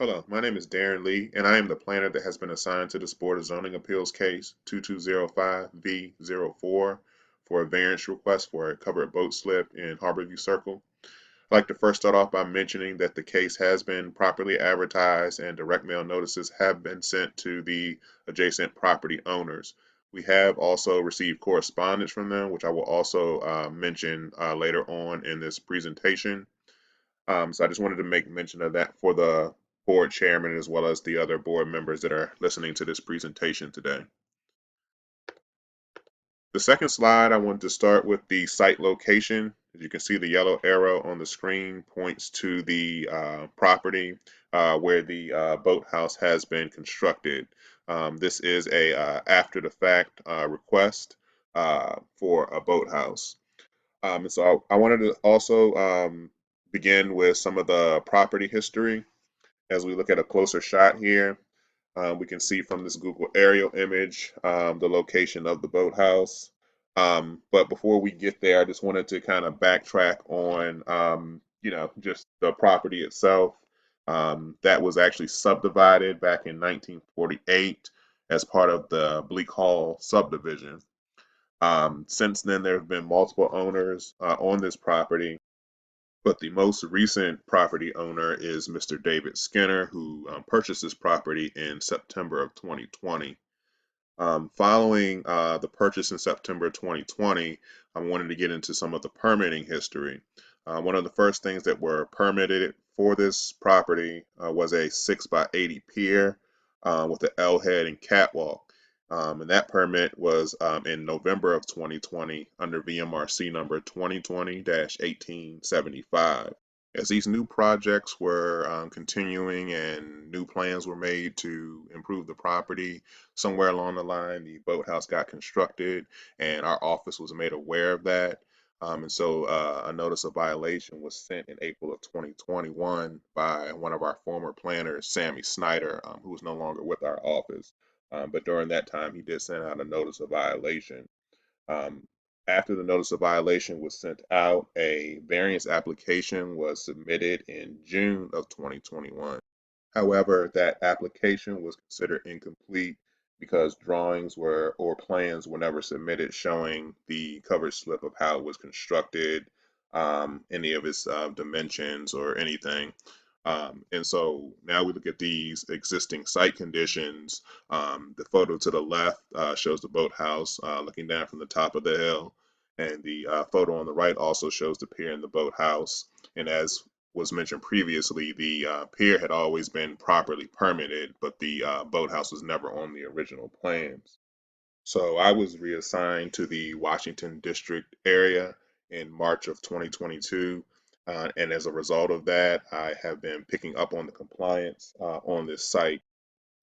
Hello, my name is Darren Lee, and I am the planner that has been assigned to this Board of Zoning Appeals case 2205V04 for a variance request for a covered boat slip in Harborview Circle. I'd like to first start off by mentioning that the case has been properly advertised and direct mail notices have been sent to the adjacent property owners. We have also received correspondence from them, which I will also mention later on in this presentation. So I just wanted to make mention of that for the board chairman as well as the other board members that are listening to this presentation today. The second slide, I want to start with the site location. As you can see, the yellow arrow on the screen points to the property where the boathouse has been constructed. This is a after the fact request for a boathouse. And so I wanted to also begin with some of the property history. As we look at a closer shot here, we can see from this Google aerial image the location of the boathouse. But before we get there, I just wanted to kind of backtrack on, just the property itself. That was actually subdivided back in 1948 as part of the Bleak Hall subdivision. Since then, there have been multiple owners on this property, but the most recent property owner is Mr. David Skinner, who purchased this property in September of 2020. Following the purchase in September 2020, I wanted to get into some of the permitting history. One of the first things that were permitted for this property was a 6x80 pier with an L head and catwalk. And that permit was in November of 2020 under VMRC number 2020-1875. As these new projects were continuing and new plans were made to improve the property, somewhere along the line, the boathouse got constructed, and our office was made aware of that. And so a notice of violation was sent in April of 2021 by one of our former planners, Sammy Snyder, who is no longer with our office. But during that time, he did send out a notice of violation. Um, After the notice of violation was sent out, a variance application was submitted in June of 2021. However, that application was considered incomplete because drawings were or plans were never submitted showing the cover slip of how it was constructed, any of its dimensions or anything. And so now we look at these existing site conditions. The photo to the left shows the boathouse looking down from the top of the hill, and the photo on the right also shows the pier and the boathouse. And as was mentioned previously, the pier had always been properly permitted, but the boathouse was never on the original plans. So I was reassigned to the Washington District area in March of 2022. And as a result of that, I have been picking up on the compliance on this site.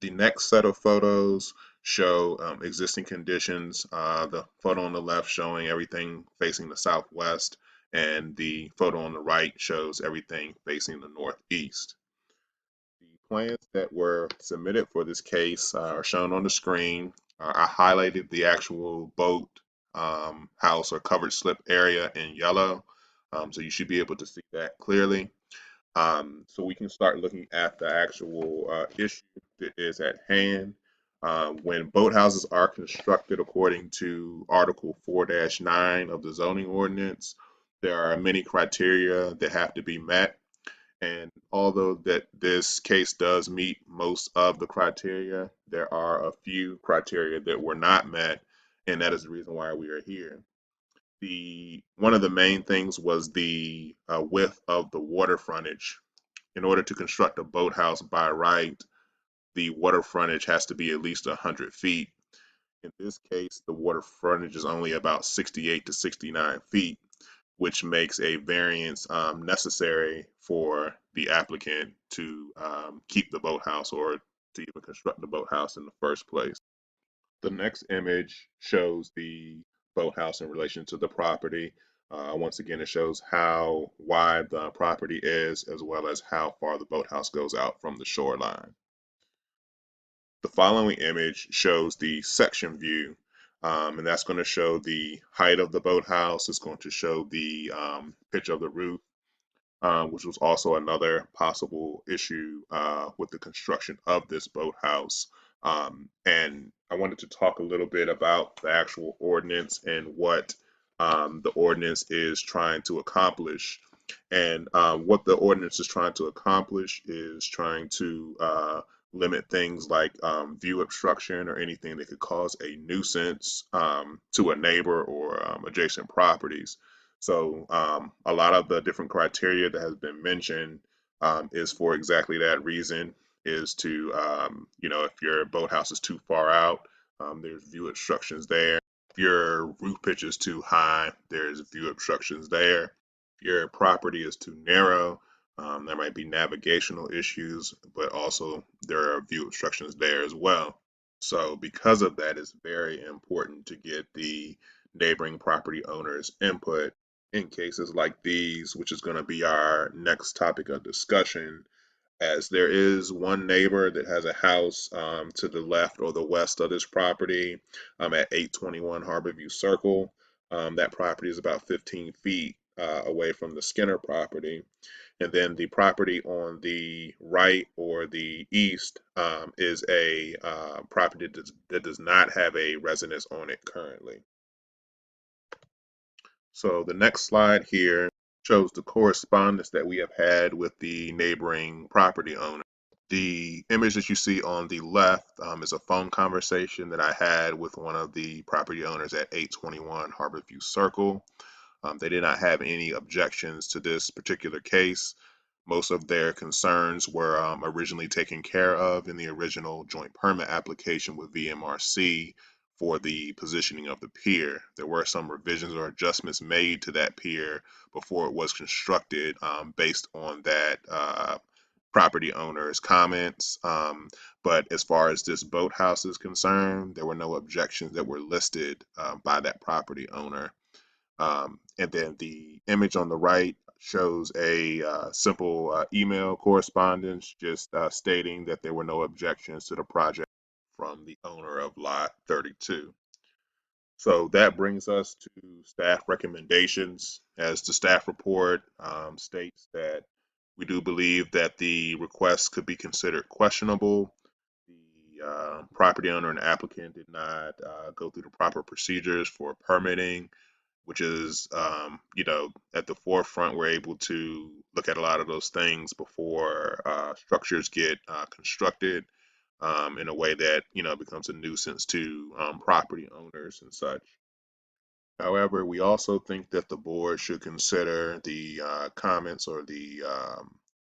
The next set of photos show existing conditions. The photo on the left showing everything facing the southwest, and the photo on the right shows everything facing the northeast. The plans that were submitted for this case are shown on the screen. I highlighted the actual boat house or covered slip area in yellow, so you should be able to see that clearly. So we can start looking at the actual issue that is at hand. When boathouses are constructed according to Article 4-9 of the zoning ordinance, there are many criteria that have to be met. And although that this case does meet most of the criteria, there are a few criteria that were not met, and that is the reason why we are here. One of the main things was the width of the water frontage. In order to construct a boathouse by right, the water frontage has to be at least 100 feet. In this case, the water frontage is only about 68 to 69 feet, which makes a variance necessary for the applicant to keep the boathouse or to even construct the boathouse in the first place. The next image shows the boathouse in relation to the property. Once again, it shows how wide the property is as well as how far the boathouse goes out from the shoreline. The following image shows the section view, and that's going to show the height of the boathouse. It's going to show the pitch of the roof. which was also another possible issue with the construction of this boathouse. And I wanted to talk a little bit about the actual ordinance and what the ordinance is trying to accomplish. And what the ordinance is trying to accomplish is trying to limit things like view obstruction or anything that could cause a nuisance to a neighbor or adjacent properties. So a lot of the different criteria that has been mentioned is for exactly that reason, is to, if your boathouse is too far out, there's view obstructions there. If your roof pitch is too high, there's view obstructions there. If your property is too narrow, there might be navigational issues, but also there are view obstructions there as well. So because of that, it's very important to get the neighboring property owners' input in cases like these, which is going to be our next topic of discussion, as there is one neighbor that has a house to the left or the west of this property at 821 Harborview Circle. That property is about 15 feet away from the Skinner property. And then the property on the right or the east is a property that does not have a residence on it currently. So the next slide here shows the correspondence that we have had with the neighboring property owner. The image that you see on the left is a phone conversation that I had with one of the property owners at 821 Harborview Circle. They did not have any objections to this particular case. Most of their concerns were originally taken care of in the original joint permit application with VMRC for the positioning of the pier. There were some revisions or adjustments made to that pier before it was constructed based on that property owner's comments. But as far as this boathouse is concerned, there were no objections that were listed by that property owner. And then the image on the right shows a simple email correspondence just stating that there were no objections to the project from the owner of Lot 32. So that brings us to staff recommendations. As the staff report states that we do believe that the request could be considered questionable. The property owner and applicant did not go through the proper procedures for permitting, which is, at the forefront. We're able to look at a lot of those things before structures get constructed in a way that, becomes a nuisance to property owners and such. However, we also think that the board should consider the comments or the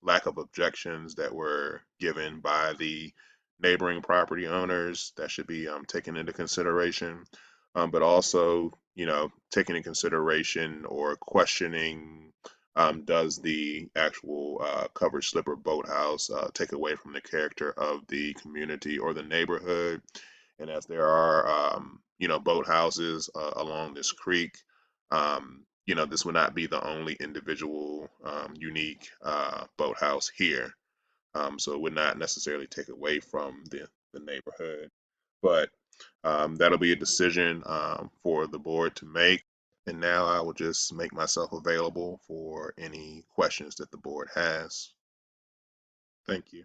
lack of objections that were given by the neighboring property owners. That should be taken into consideration, but also, taking into consideration or questioning, does the actual covered slipper boathouse take away from the character of the community or the neighborhood? And as there are, boathouses along this creek, this would not be the only individual unique boathouse here. So it would not necessarily take away from the neighborhood. But that'll be a decision for the board to make. And now I will just make myself available for any questions that the board has. Thank you.